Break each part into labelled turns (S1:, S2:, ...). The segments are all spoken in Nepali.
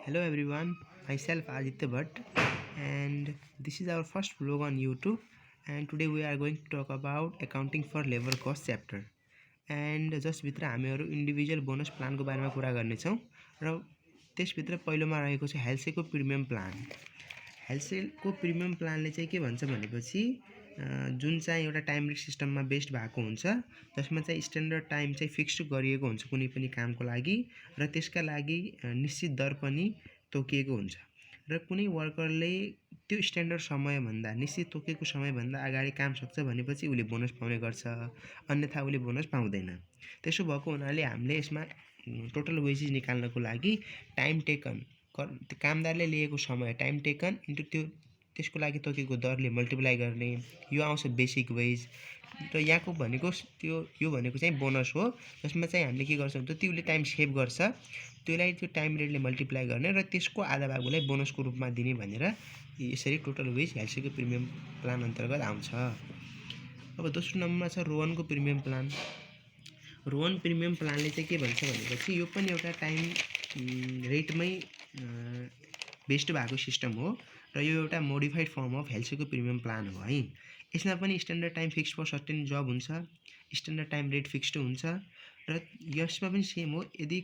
S1: Hello everyone, myself Aditya Bhatt, and this is our first vlog on YouTube. And today we are going to talk about accounting for labor cost chapter. And जस भित्र हामीहरू इन्डिभिजुअल बोनस प्लानको बारेमा कुरा गर्नेछौँ र त्यसभित्र पहिलोमा रहेको छ हेल्सेको प्रिमियम प्लान। हेल्सेको प्रिमियम प्लानले चाहिँ के भन्छ भनेपछि जुन चाहिँ एउटा टाइम सिस्टममा बेस्ड भएको हुन्छ जसमा चाहिँ स्ट्यान्डर्ड टाइम चाहिँ फिक्स्ड गरिएको हुन्छ कुनै पनि कामको लागि र त्यसका लागि निश्चित दर पनि तोकिएको हुन्छ र कुनै वर्करले त्यो स्ट्यान्डर्ड समयभन्दा निश्चित तोकेको समयभन्दा अगाडि काम सक्छ भनेपछि उसले बोनस पाउने गर्छ, अन्यथा उसले बोनस पाउँदैन। त्यसो भएको हुनाले हामीले यसमा टोटल वेजेस निकाल्नको लागि टाइम टेकन कामदारले लिएको समय टाइम टेकन इन्टु त्यसको लागि तोकेको दरले मल्टिप्लाई गर्ने, यो आउँछ बेसिक वेज। र यहाँको भनेको यो भनेको चाहिँ बोनस हो जसमा चाहिँ हामीले के गर्छौँ त त्यसले टाइम सेभ गर्छ, त्यसलाई त्यो टाइम रेटले मल्टिप्लाई गर्ने र त्यसको आधा भाग उसलाई बोनसको रूपमा दिने भनेर यसरी टोटल वेज हेल्सेको प्रिमियम प्लान अन्तर्गत आउँछ। अब दोस्रो नम्बरमा छ रोहनको प्रिमियम प्लान। रोहन प्रिमियम प्लानले चाहिँ के भन्छ भनेपछि यो पनि एउटा टाइम रेटमै बेस्ड भएको सिस्टम हो र यो एउटा मोडिफाइड फर्म अफ हेल्सेको प्रिमियम प्लान हो है। यसमा पनि standard time fix for certain job हुन्छ, स्ट्यान्डर्ड टाइम रेट फिक्स्ड हुन्छ र यसमा पनि सेम हो। यदि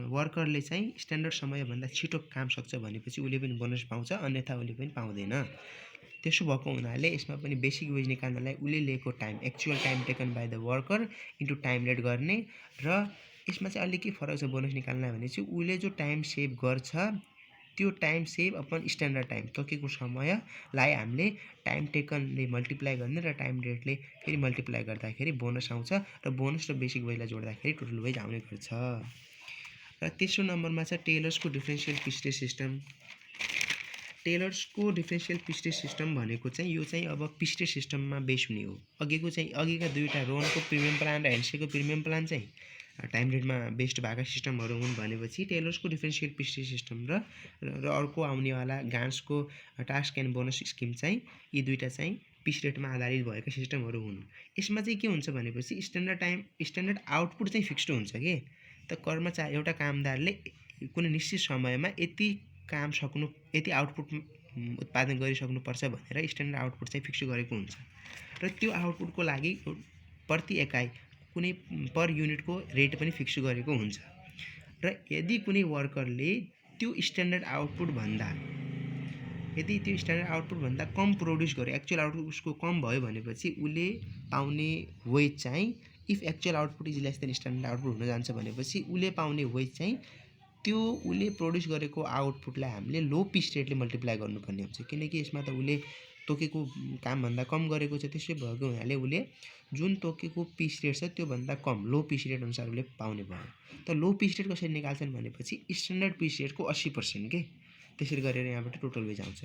S1: वर्करले चाहिँ स्ट्यान्डर्ड समयभन्दा छिटो काम सक्छ भनेपछि उसले पनि बोनस पाउँछ, अन्यथा उसले पनि पाउँदैन। त्यसो भएको हुनाले यसमा पनि बेसिक वेज निकाल्नलाई उसले लिएको time actual time taken by the worker into time rate गर्ने र यसमा चाहिँ अलि के फरक छ बोनस निकाल्न भनेपछि उसले जो टाइम सेभ गर्छ त्यो time save upon standard time तोकेको समयलाई हामीले टाइम टेकनले मल्टिप्लाई गर्ने र टाइम रेटले फेरि मल्टिप्लाई गर्दाखेरि बोनस आउँछ र बोनस र बेसिक वेजलाई जोड्दाखेरि टोटल वेज आउने गर्छ। र तेस्रो नम्बरमा छ टेलर्सको differential piece rate system. टेलर्सको differential piece rate system भनेको चाहिँ यो चाहिँ अब पिस्टेज सिस्टममा बेस हुने हो। अघिका दुईवटा रोहनको प्रिमियम प्लान र हेल्सेको प्रिमियम प्लान चाहिँ टाइम रेटमा बेस्ड भएका सिस्टमहरू हुन् भनेपछि टेलर्सको डिफरेन्सियल पिस्टेज सिस्टम र अर्को आउनेवाला गान्सको टास्क एन्ड बोनस स्किम चाहिँ यी दुईवटा चाहिँ पिस रेटमा आधारित भएका सिस्टमहरू हुन्। यसमा चाहिँ के हुन्छ भनेपछि स्ट्यान्डर्ड आउटपुट चाहिँ फिक्स्ड हुन्छ कि त कर्मचारी एउटा कामदारले कुनै निश्चित समयमा यति आउटपुट उत्पादन गरिसक्नुपर्छ भनेर स्ट्यान्डर्ड आउटपुट चाहिँ फिक्स गरेको हुन्छ र त्यो आउटपुटको लागि प्रति एकाइ कुनै पर युनिटको रेट पनि फिक्स गरेको हुन्छ र यदि कुनै वर्करले त्यो स्ट्यान्डर्ड आउटपुटभन्दा कम प्रोड्युस गर्यो, एक्चुअल आउटपुट उसको कम भयो भनेपछि उसले पाउने वेज चाहिँ if actual output is less than standard output हुन जान्छ भनेपछि उसले पाउने वेज चाहिँ त्यो उसले प्रोड्युस गरेको आउटपुटलाई हामीले लो पिस रेटले मल्टिप्लाई गर्नुपर्ने हुन्छ, किनकि यसमा त उसले तोकेको कामभन्दा कम गरेको छ। त्यसै भएको हुनाले उसले जुन तोकेको पिस रेट छ त्योभन्दा कम लो पिस रेट अनुसार उसले पाउने भयो। त लो पिस रेट कसरी निकाल्छन् भनेपछि स्ट्यान्डर्ड पिस रेटको 80% के त्यसरी गरेर यहाँबाट टोटल वेज आउँछ।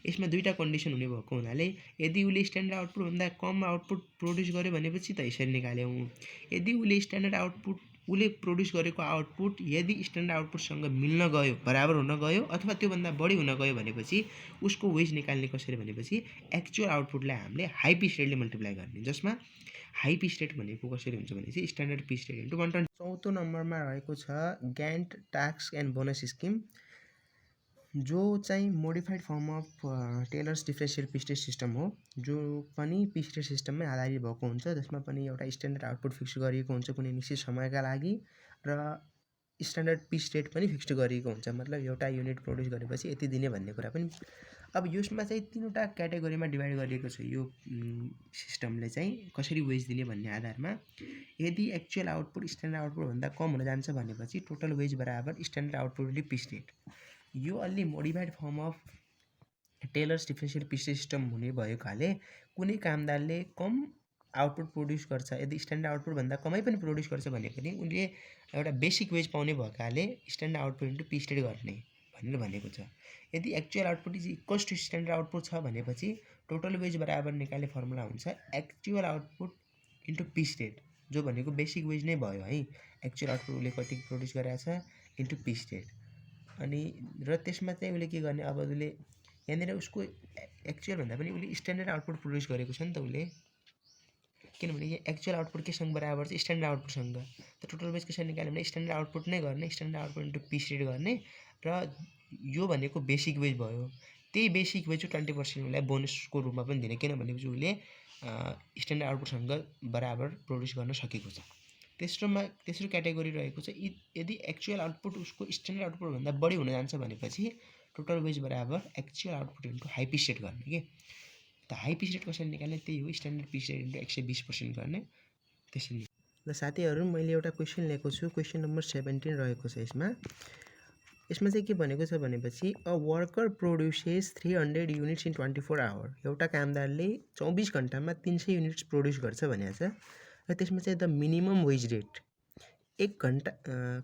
S1: यसमा दुईवटा कन्डिसन हुने भएको हुनाले यदि उसले स्ट्यान्डर्ड आउटपुटभन्दा कम आउटपुट प्रोड्युस गर्यो भनेपछि त यसरी निकाल्यौँ। यदि उसले प्रोड्युस गरेको आउटपुट यदि स्ट्यान्डर्ड आउटपुटसँग मिल्न गयो, बराबर हुन गयो अथवा त्योभन्दा बढी हुन गयो भनेपछि उसको वेज निकाल्ने कसरी भनेपछि एक्चुअल आउटपुटलाई हामीले हाई पिस रेटले मल्टिप्लाई गर्ने, जसमा हाई पिस रेट भनेको कसरी हुन्छ भनेपछि स्ट्यान्डर्ड पिस रेट इन्टु 120। चौथो नम्बरमा रहेको छ Gantt task and bonus scheme, जो चाहिँ modified form of Taylor's differential piece rate system हो, जो पनि पिस्टेज सिस्टममै आधारित भएको हुन्छ, जसमा पनि एउटा स्ट्यान्डर्ड आउटपुट फिक्स गरिएको हुन्छ कुनै निश्चित समयका लागि र स्ट्यान्डर्ड पिस रेट पनि फिक्स्ड गरिएको हुन्छ, मतलब एउटा युनिट प्रोड्युस गरेपछि यति दिने भन्ने कुरा पनि। अब यसमा चाहिँ तीनवटा क्याटेगोरीमा डिभाइड गरिएको छ यो सिस्टमले चाहिँ कसरी वेज दिने भन्ने आधारमा। यदि एक्चुअल आउटपुट स्ट्यान्डर्ड आउटपुटभन्दा कम हुन जान्छ भनेपछि टोटल वेज बराबर standard output divided piece rate. यो अलि modified form of Taylor's differential piece rate system हुने भएकाले कुनै कामदारले कम आउटपुट प्रोड्युस गर्छ, यदि स्ट्यान्डर्ड आउटपुटभन्दा कमै पनि प्रोड्युस गर्छ भने पनि उनले एउटा बेसिक वेज पाउने भएकाले standard output into piece rate गर्ने भनेर भनेको छ। यदि actual output is equals to standard output छ भनेपछि टोटल वेज बराबर निकाल्ने फर्मुला हुन्छ actual output into piece rate, जो भनेको बेसिक वेज नै भयो है। एक्चुअल आउटपुट उसले कति प्रोड्युस गरेको छ इन्टु पिस रेट। अनि र त्यसमा चाहिँ उसले के गर्ने, अब उसले यहाँनिर उसको एक्चुअलभन्दा पनि उसले स्ट्यान्डर्ड आउटपुट प्रोड्युस गरेको छ नि त उसले, किनभने एक्चुअल आउटपुट केसँग बराबर छ स्ट्यान्डर्ड आउटपुटसँग। त टोटल वेज कसरी निकाल्यो भने स्ट्यान्डर्ड आउटपुट नै गर्ने, standard output into piece rate गर्ने र यो भनेको बेसिक वेज भयो। त्यही बेसिक वेज 20% उसलाई बोनसको रूपमा पनि दिने, किन भनेपछि उसले स्ट्यान्डर्ड आउटपुटसँग बराबर प्रोड्युस गर्न सकेको छ। तेस्रो क्याटेगोरी रहेको छ यदि एक्चुअल आउटपुट उसको स्ट्यान्डर्ड आउटपुटभन्दा बढी हुन जान्छ भनेपछि टोटल वेज बराबर actual output into high pitch rate गर्ने के। त हाई पिच रेट कसरी निकाल्ने, त्यही हो स्ट्यान्डर्ड पिच रेट इन्टु 120% गर्ने, त्यसरी। ल साथीहरू, मैले एउटा क्वेसन लिएको छु, क्वेसन नम्बर 17 रहेको छ। यसमा चाहिँ के भनेको छ भनेपछि a worker produces 300 units in 24 hour. एउटा कामदारले 24 घन्टामा 300 युनिट्स प्रोड्युस गर्छ भनेको छ। र त्यसमा चाहिँ द मिनिमम वेज रेट 1 घन्टा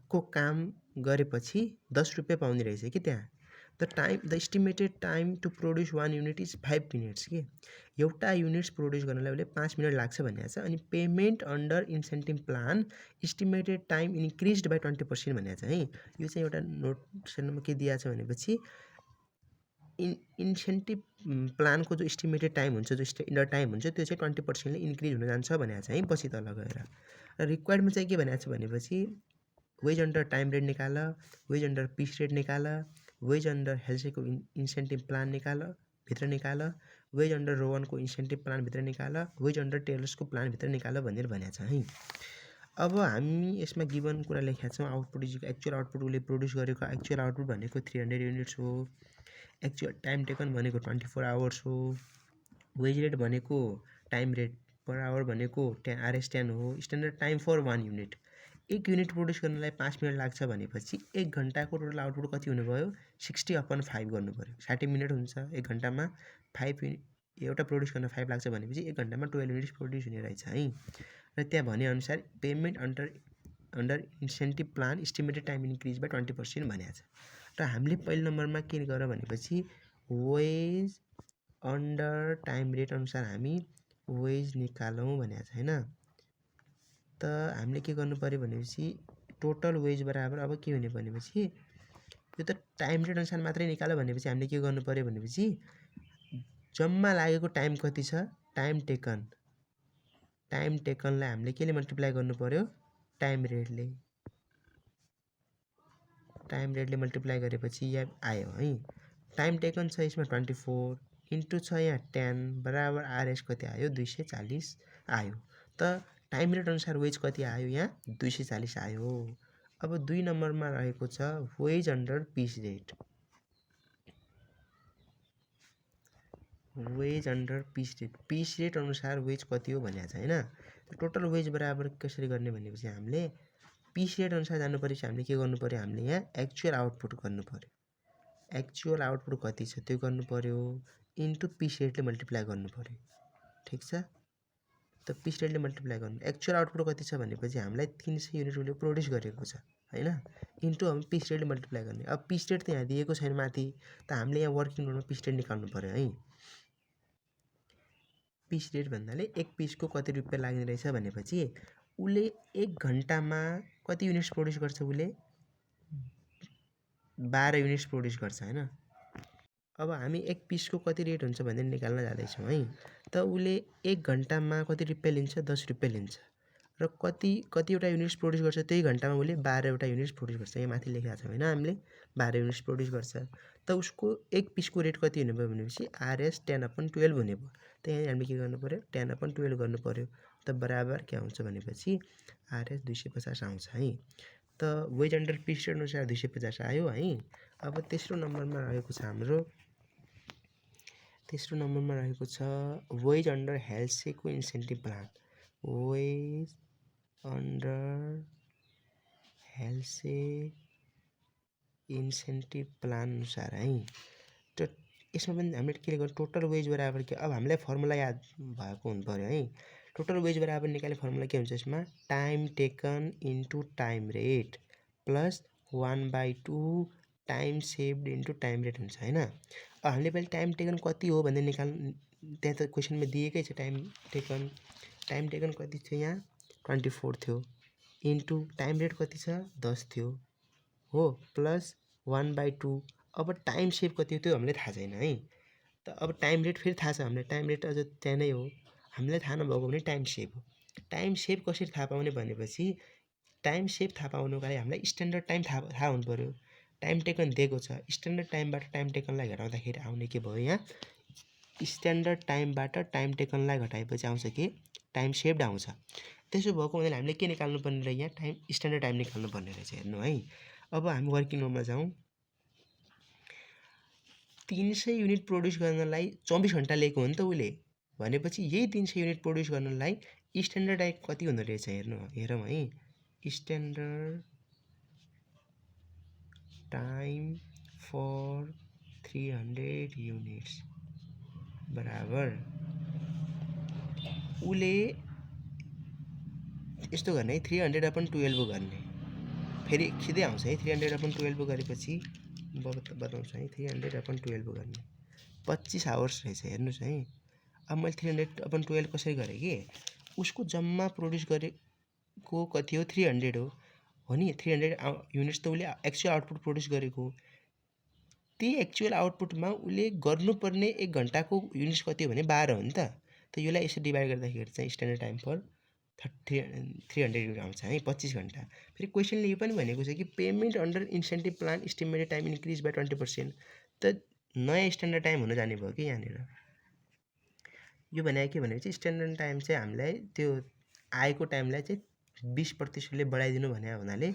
S1: को काम गरेपछि 10 रुपियाँ पाउने रहेछ कि त्यहाँ। The estimated time to produce 1 unit is 5 minutes कि। एउटा युनिट्स प्रोड्युस गर्नलाई उसले 5 मिनट लाग्छ भनेको छ। अनि payment under incentive plan estimated time increased by 20% भनेको छ है। यो चाहिँ एउटा नोटसनमा के दिएको छ भनेपछि इन्सेन्टिभ प्लानको जो एस्टिमेटेड टाइम हुन्छ, जो स्ट्यान्डर्ड टाइम हुन्छ, त्यो चाहिँ 20%ले इन्क्रिज हुन जान्छ भनेको छ है पछि तल गएर। र रिक्वायर्डमा चाहिँ के भनेको छ भनेपछि वेज अन्डर टाइम रेट निकाल, वेज अन्डर पिच रेट निकाल, वेज अन्डर हेल्सेको इन्सेन्टिभ प्लान भित्र निकाल, वेज अन्डर रोवनको इन्सेन्टिभ प्लानभित्र निकाल, वेज अन्डर टेलर्सको प्लानभित्र निकाल भनेर भनेको छ है। अब हामी यसमा गिभन कुरा लेखेका छौँ, आउटपुट इज एक्चुअल आउटपुट उसले प्रोड्युस गरेको एक्चुअल आउटपुट भनेको 300 युनिट्स हो। एक्चुअल टाइम टेकन भनेको 24 आवर्स हो। वेज रेट भनेको टाइम रेट पर आवर भनेको RS 10 हो। Standard time for 1 unit, 1 unit produce गर्नलाई 5 मिनट लाग्छ भनेपछि 1 घन्टाको टोटल आउटपुट कति हुनुभयो, 60/5 गर्नु पऱ्यो। 60 मिनट हुन्छ, 1 घन्टामा 5 एउटा प्रोड्युस गर्न 5 लाग्छ भनेपछि 1 घन्टामा 12 युनिट्स प्रोड्युस हुने रहेछ है। र त्यहाँ भनेअनुसार payment under incentive plan estimated time increase by 20% भनेको छ। र हामीले पहिलो नम्बरमा के गर भनेपछि वेज अन्डर टाइम रेट अनुसार हामी वेज निकालौँ भनेको छ होइन। त हामीले के गर्नु पऱ्यो भनेपछि टोटल वेज बराबर अब के हुने भनेपछि यो त टाइम रेट अनुसार मात्रै निकाल्यो भनेपछि हामीले के गर्नु पऱ्यो भनेपछि जम्मा लागेको टाइम कति छ, टाइम टेकनलाई हामीले केले मल्टिप्लाई गर्नु पऱ्यो, टाइम रेटले मल्टिप्लाई गरेपछि यहाँ आयो है। टाइम टेकन छ यसमा 24 इन्टु छ यहाँ 10 बराबर RS कति आयो, 240 आयो। त टाइम रेट अनुसार वेज कति आयो, यहाँ 240 आयो। अब 2 नम्बरमा रहेको छ wage under piece rate. Wage under piece rate अनुसार वेज कति हो भनेको छ होइन। टोटल वेज बराबर कसरी गर्ने भनेपछि हामीले पिच रेट अनुसार जानु परेपछि हामीले के गर्नु पऱ्यो, हामीले यहाँ एक्चुअल आउटपुट गर्नु पऱ्यो। एक्चुअल आउटपुट कति छ त्यो गर्नु पऱ्यो इन्टु पिच रेटले मल्टिप्लाई गर्नु पऱ्यो। ठिक छ। त पिच रेटले मल्टिप्लाई गर्नु, एक्चुअल आउटपुट कति छ भनेपछि हामीलाई 300 युनिट उसले प्रोड्युस गरेको छ होइन, इन्टु हामी पिच रेटले मल्टिप्लाई गर्ने। अब पिच रेट त यहाँ दिएको छैन माथि, त हामीले यहाँ वर्किङ नोटमा पिच रेट निकाल्नु पऱ्यो है। पिच रेट भन्नाले 1 पिचको कति रुपियाँ लाग्ने रहेछ भनेपछि उसले 1 घन्टामा कति युनिट्स प्रोड्युस गर्छ, उसले 12 युनिट्स प्रोड्युस गर्छ होइन। अब हामी 1 पिसको कति रेट हुन्छ भनेर निकाल्न जाँदैछौँ है। त उसले 1 घन्टामा कति रुपियाँ लिन्छ, 10 रुपियाँ लिन्छ। र कतिवटा युनिट्स प्रोड्युस गर्छ, त्यही घन्टामा उसले 12वटा युनिट्स प्रोड्युस गर्छ। यहाँ माथि लेखेको छ होइन, हामीले 12 युनिट्स प्रोड्युस गर्छ। त उसको 1 पिसको रेट कति हुने भयो भनेपछि RS 10/12 हुने भयो। त यहाँ हामीले के गर्नु पऱ्यो, 10/12 गर्नु पऱ्यो। त बराबर के आउँछ भनेपछि RS 250 आउँछ है। त वेज अन्डर पिच रेट अनुसार 250 आयो है। अब तेस्रो नम्बरमा रहेको छ हाम्रो, वेज अन्डर हेल्सेको incentive plan. Wage under Halsey incentive plan अनुसार है। त यसमा पनि हामीले के गर्नु, टोटल वेज बराबर के, अब हामीलाई फर्मुला याद भएको हुनु पऱ्यो है। टोटल वेज बराबर निकाले फर्मुला के हुन्छ यसमा, time taken into time rate plus 1/2 time saved into time rate हुन्छ होइन। अब हामीले पहिले टाइम टेकन कति हो भनेर निकाल्नु, त्यहाँ त क्वेसनमा दिएकै छ टाइम टेकन कति थियो, यहाँ 24 थियो, इन्टु टाइम रेट कति छ 10 थियो हो, प्लस 1/2। अब टाइम सेभ कति हो त्यो हामीलाई थाहा छैन है। त अब टाइम रेट फेरि थाहा छ हामीलाई, टाइम रेट अझ त्यहाँ नै हो। हामीलाई थाहा नभएको भने टाइम सेभ हो। टाइम सेभ कसरी थाहा पाउने भनेपछि टाइम सेभ थाहा पाउनुको लागि हामीलाई स्ट्यान्डर्ड टाइम थाहा हुनु पऱ्यो। टाइम टेकन दिएको छ। स्ट्यान्डर्ड टाइमबाट टाइम टेकनलाई घटाउँदाखेरि आउने के भयो यहाँ, स्ट्यान्डर्ड टाइमबाट टाइम टेकनलाई घटाएपछि आउँछ के, टाइम सेभड आउँछ। त्यसो भएको हुनाले हामीले के निकाल्नुपर्ने र यहाँ टाइम स्ट्यान्डर्ड टाइम निकाल्नुपर्ने रहेछ। हेर्नु है, अब हामी वर्किङ नोटमा जाउँ। 300 युनिट प्रोड्युस गर्नलाई 24 घन्टा लिएको हो नि त उसले, भनेपछि यही 300 युनिट प्रोड्युस गर्नलाई स्ट्यान्डर्ड टाइम कति हुँदो रहेछ हेरौँ है। स्ट्यान्डर्ड टाइम फर 300 युनिट्स बराबर उसले यस्तो गर्ने है, 300/12 गर्ने, फेरि खिँदै आउँछ है। 300/12 गरेपछि बताउँछु है, 300/12 गर्ने 25 आवर्स रहेछ। हेर्नुहोस् है, अब मैले 300/12 कसरी गरेँ कि उसको जम्मा प्रोड्युस गरेको कति हो, 300 हो नि। 300 युनिट्स त उसले एक्चुअल आउटपुट प्रोड्युस गरेको। त्यही एक्चुअल आउटपुटमा उसले गर्नुपर्ने 1 घन्टाको युनिट्स कति हो भने 12 हो नि त। यसलाई यसरी डिभाइड गर्दाखेरि चाहिँ स्ट्यान्डर्ड टाइम फर 300 युनिट आउँछ है, 25 घन्टा। फेरि क्वेसनले यो पनि भनेको छ कि payment under incentive plan estimated time increase by 20%। त नयाँ स्ट्यान्डर्ड टाइम हुन जाने भयो कि यहाँनिर। यो भनेको के भनेपछि स्ट्यान्डर्ड टाइम चाहिँ हामीलाई त्यो आएको टाइमलाई चाहिँ 20%ले बढाइदिनु भने हुनाले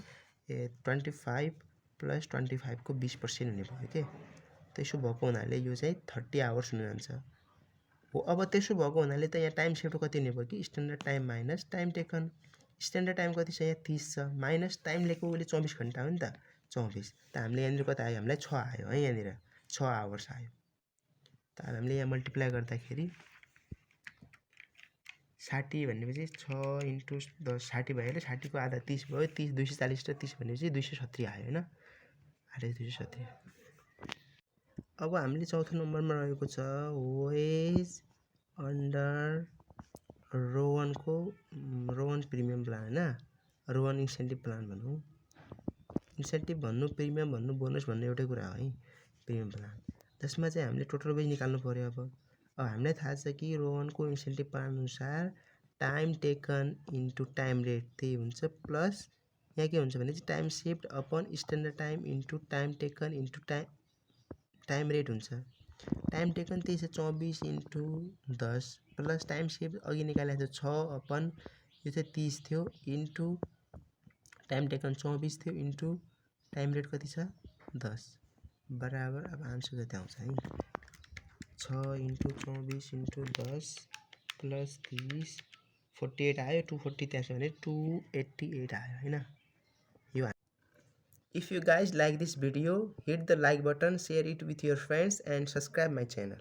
S1: 25 + 25 को 20% हुने भयो के। त्यसो भएको हुनाले यो चाहिँ 30 आवर्स हुन जान्छ हो। अब त्यसो भएको हुनाले त यहाँ टाइम सेभड कति हुने भयो कि standard time minus time taken. Standard time कति छ यहाँ 30 छ, माइनस टाइम लिएको उसले 24 घन्टा हो नि त, 24। त हामीले यहाँनिर कता आयो, हामीलाई 6 आयो है, यहाँनिर 6 आवर्स आयो। त हामीले यहाँ मल्टिप्लाई गर्दाखेरि 60 भनेपछि 6 × 10 60 भयो, 60 को आधा 30 भयो, 30 240 र 30 भनेपछि 270 आयो होइन, आधा 270। अब हामीले चौथो नम्बरमा रहेको छ वेज अन्डर रो 1 प्रिमियम प्लान होइन, रो 1 इन्सेन्टिभ प्लान भनौँ। इन्सेन्टिभ भन्नु, प्रिमियम भन्नु, बोनस भन्नु एउटै कुरा हो है। प्रिमियम प्लान जसमा चाहिँ हामीले टोटल वेज निकाल्नु पर्यो। अब हामीलाई थाहा छ कि रो 1 को इन्सेन्टिभ प्लान अनुसार time taken into time rate त्यही हुन्छ, प्लस यहाँ के हुन्छ भने चाहिँ time saved upon standard time into time taken into time rate हुन्छ। टाइम टेकन त्यही छ 24 × 10 प्लस टाइम सेभ अघि निकालेको छ 6 यो चाहिँ 30 थियो इन्टु टाइम टेकन 24 थियो इन्टु टाइम रेट कति छ 10 बराबर। अब आन्सर जति आउँछ है 6 × 24 × 10 प्लस 30 48 आयो, 240 त्यहाँ छ भने 288 आयो होइन यो। If you guys like this video, hit the like button, share it with your friends and subscribe my channel.